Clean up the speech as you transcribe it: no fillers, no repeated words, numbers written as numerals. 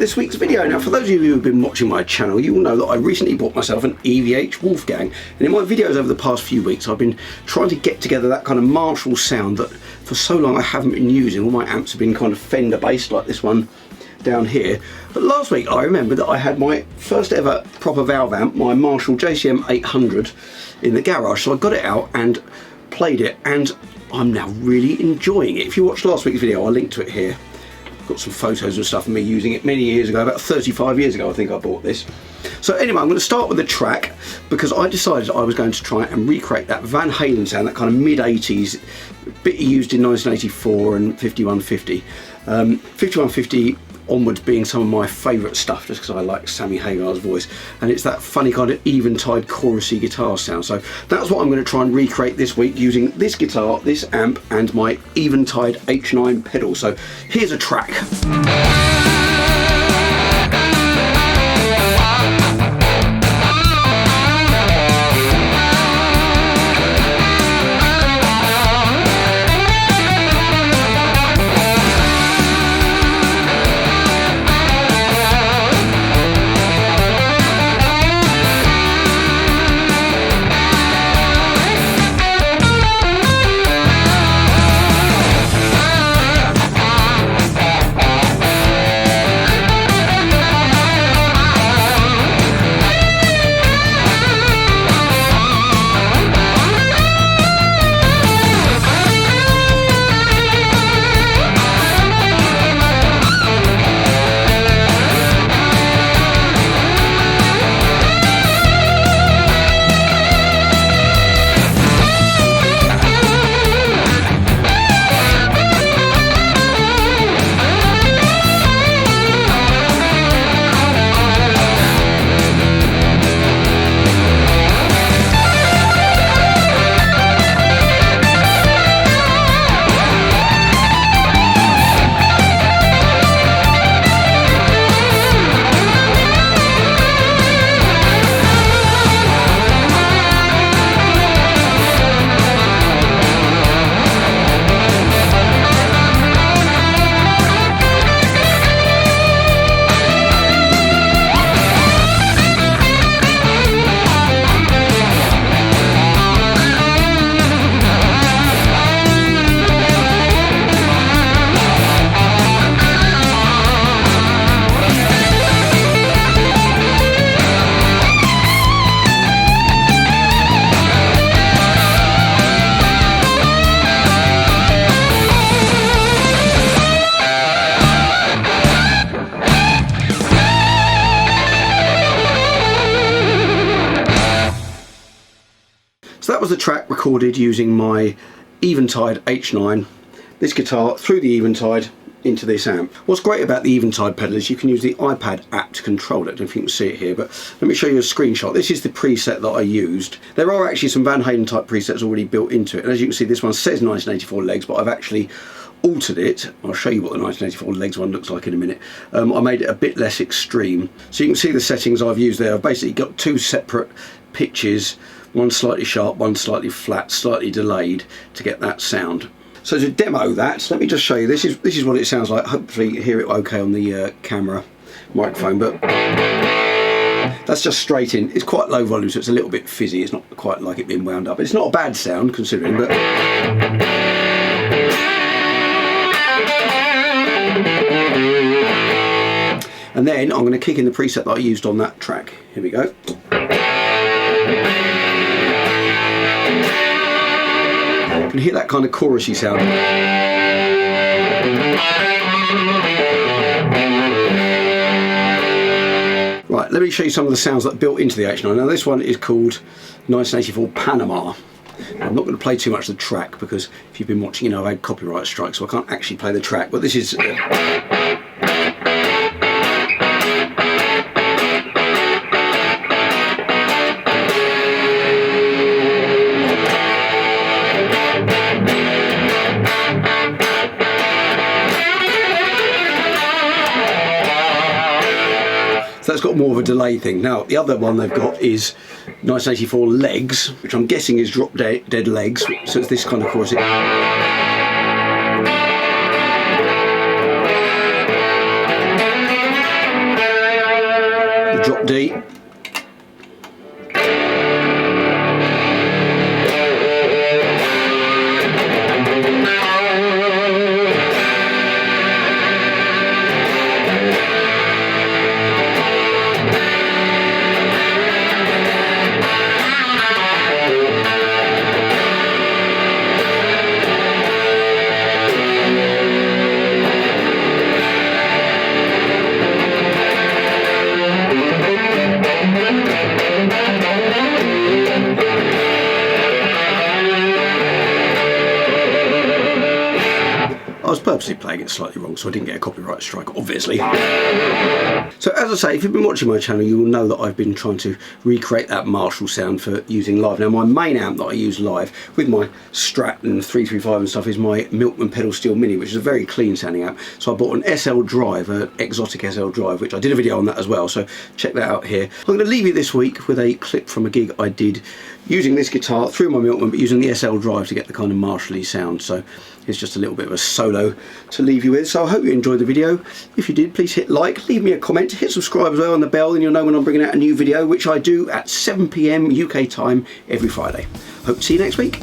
this week's video. Now, for those of you who have been watching my channel, you will know that I recently bought myself an EVH Wolfgang, and in my videos over the past few weeks I've been trying to get together that kind of Marshall sound that for so long I haven't been using. All my amps have been kind of Fender based, like this one down here. But last week I remembered that I had my first ever proper valve amp, my Marshall JCM 800, in the garage, so I got it out and played it, and I'm now really enjoying it. If you watched last week's video, I'll link to it here. I've got some photos and stuff of me using it many years ago, about 35 years ago I think I bought this. So anyway, I'm going to start with the track because I decided I was going to try and recreate that Van Halen sound, that kind of mid-80s bit used in 1984 and 5150. 5150 onwards being some of my favourite stuff, just because I like Sammy Hagar's voice, and it's that funny kind of Eventide chorusy guitar sound. So that's what I'm going to try and recreate this week using this guitar, this amp, and my Eventide H9 pedal. So here's a track. So that was the track recorded using my Eventide H9, this guitar through the Eventide into this amp. What's great about the Eventide pedal is you can use the iPad app to control it. I don't know if you can see it here, but let me show you a screenshot. This is the preset that I used. There are actually some Van Halen type presets already built into it, and as you can see this one says 1984 legs, but I've actually altered it. I'll show you what the 1984 legs one looks like in a minute. I made it a bit less extreme. So you can see the settings I've used there. I've basically got two separate pitches, one slightly sharp, one slightly flat, slightly delayed, to get that sound. So to demo that, let me just show you. This is what it sounds like. Hopefully you hear it okay on the camera microphone, but that's just straight in. It's quite low volume, so it's a little bit fizzy. It's not quite like it being wound up. It's not a bad sound considering, but and then I'm going to kick in the preset that I used on that track. Here we go. You can hear that kind of chorusy sound. Right, let me show you some of the sounds that are built into the H9. Now this one is called 1984 Panama. I'm not going to play too much of the track because if you've been watching, you know I've had copyright strikes, so I can't actually play the track, but this is so that's got more of a delay thing. Now the other one they've got is 1984 legs, which I'm guessing is drop dead legs, so it's this kind of chorus. drop D. I was purposely playing it slightly wrong so I didn't get a copyright strike, obviously. So as I say, if you've been watching my channel, you will know that I've been trying to recreate that Marshall sound for using live. Now my main amp that I use live with my Strat and 335 and stuff is my Milkman Pedal Steel Mini, which is a very clean sounding amp. So I bought an SL drive, an exotic SL drive, which I did a video on that as well, so check that out here. I'm going to leave you this week with a clip from a gig I did using this guitar through my Milkman, but using the SL drive to get the kind of Marshall-y sound. So it's just a little bit of a solo to leave you with. So I hope you enjoyed the video. If you did, please hit like, leave me a comment, hit subscribe as well on the bell, and you'll know when I'm bringing out a new video, which I do at 7 PM UK time every Friday. Hope to see you next week.